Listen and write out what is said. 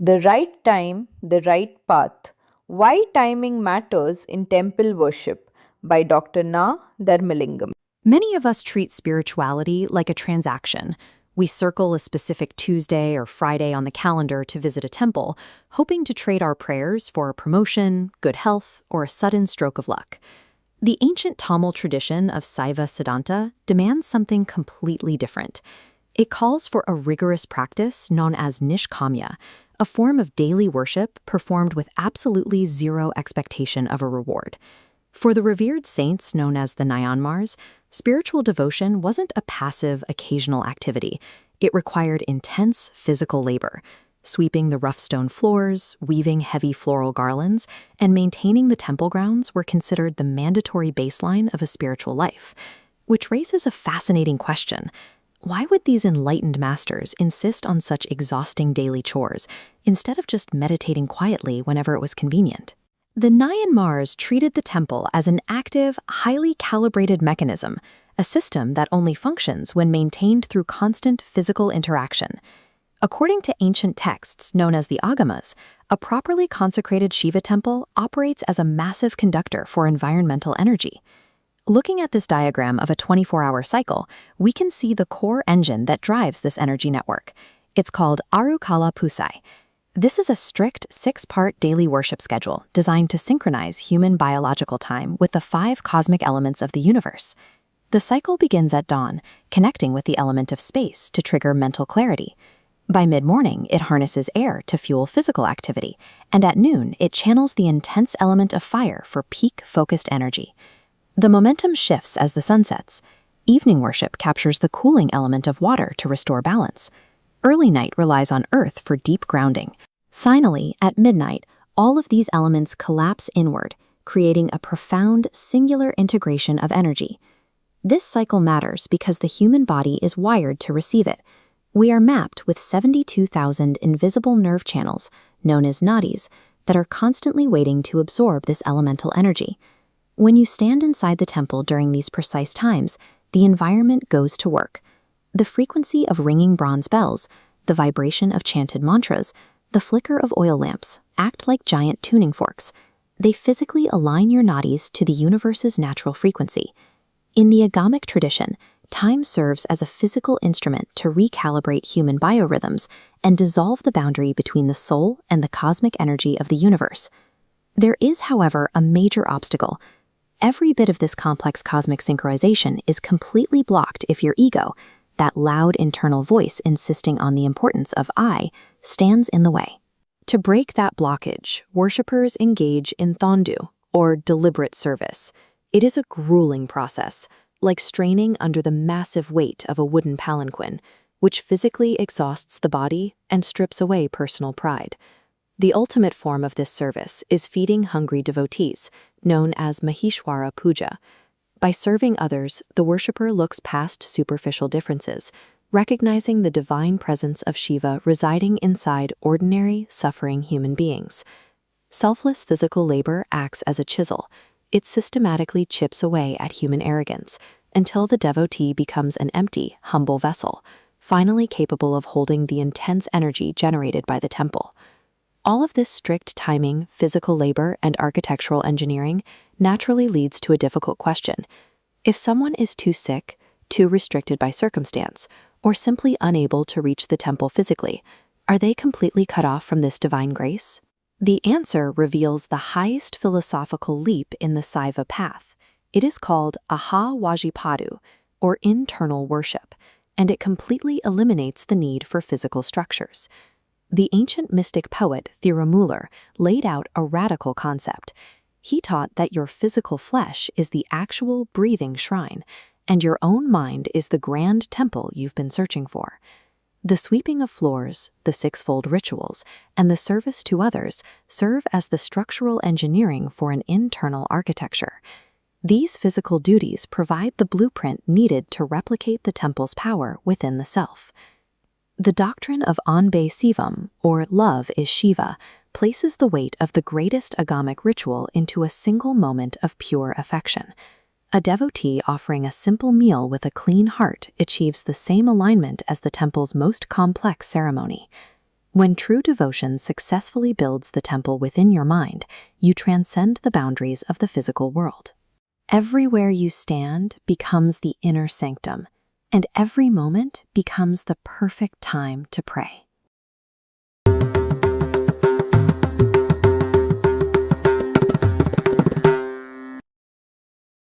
The right time, the right path. Why timing matters in temple worship by Dr. Darmalingam. Many of us treat spirituality like a transaction. We circle a specific Tuesday or Friday on the calendar to visit a temple, hoping to trade our prayers for a promotion, good health, or a sudden stroke of luck. The ancient Tamil tradition of Saiva Siddhanta demands something completely different. It calls for a rigorous practice known as nishkamya, a form of daily worship performed with absolutely zero expectation of a reward. For the revered saints known as the Nayanmars, spiritual devotion wasn't a passive, occasional activity. It required intense physical labor, sweeping the rough stone floors, weaving heavy floral garlands, and maintaining the temple grounds were considered the mandatory baseline of a spiritual life. Which raises a fascinating question. Why would these enlightened masters insist on such exhausting daily chores, instead of just meditating quietly whenever it was convenient? The Nayanmars treated the temple as an active, highly calibrated mechanism, a system that only functions when maintained through constant physical interaction. According to ancient texts known as the Agamas, a properly consecrated Shiva temple operates as a massive conductor for environmental energy. Looking at this diagram of a 24-hour cycle, we can see the core engine that drives this energy network. It's called Arukala Pusai. This is a strict 6-part daily worship schedule designed to synchronize human biological time with the 5 cosmic elements of the universe. The cycle begins at dawn, connecting with the element of space to trigger mental clarity. By mid-morning, it harnesses air to fuel physical activity, and at noon, it channels the intense element of fire for peak focused energy. The momentum shifts as the sun sets. Evening worship captures the cooling element of water to restore balance. Early night relies on earth for deep grounding. Finally, at midnight, all of these elements collapse inward, creating a profound, singular integration of energy. This cycle matters because the human body is wired to receive it. We are mapped with 72,000 invisible nerve channels, known as nadis, that are constantly waiting to absorb this elemental energy. When you stand inside the temple during these precise times, the environment goes to work. The frequency of ringing bronze bells, the vibration of chanted mantras, the flicker of oil lamps act like giant tuning forks. They physically align your nadis to the universe's natural frequency. In the Agamic tradition, time serves as a physical instrument to recalibrate human biorhythms and dissolve the boundary between the soul and the cosmic energy of the universe. There is, however, a major obstacle. Every bit of this complex cosmic synchronization is completely blocked if your ego, that loud internal voice insisting on the importance of I, stands in the way. To break that blockage, worshippers engage in thondu, or deliberate service. It is a grueling process, like straining under the massive weight of a wooden palanquin, which physically exhausts the body and strips away personal pride. The ultimate form of this service is feeding hungry devotees, known as Mahishwara Puja. By serving others, the worshipper looks past superficial differences, recognizing the divine presence of Shiva residing inside ordinary, suffering human beings. Selfless physical labor acts as a chisel. It systematically chips away at human arrogance until the devotee becomes an empty, humble vessel, finally capable of holding the intense energy generated by the temple. All of this strict timing, physical labor, and architectural engineering naturally leads to a difficult question. If someone is too sick, too restricted by circumstance, or simply unable to reach the temple physically, are they completely cut off from this divine grace? The answer reveals the highest philosophical leap in the Saiva path. It is called Aha Wajipadu, or internal worship, and it completely eliminates the need for physical structures. The ancient mystic poet Thirumular laid out a radical concept. He taught that your physical flesh is the actual breathing shrine, and your own mind is the grand temple you've been searching for. The sweeping of floors, the 6-fold rituals, and the service to others serve as the structural engineering for an internal architecture. These physical duties provide the blueprint needed to replicate the temple's power within the self. The doctrine of Anbe Sivam, or love is Shiva, places the weight of the greatest agamic ritual into a single moment of pure affection. A devotee offering a simple meal with a clean heart achieves the same alignment as the temple's most complex ceremony. When true devotion successfully builds the temple within your mind, you transcend the boundaries of the physical world. Everywhere you stand becomes the inner sanctum, and every moment becomes the perfect time to pray.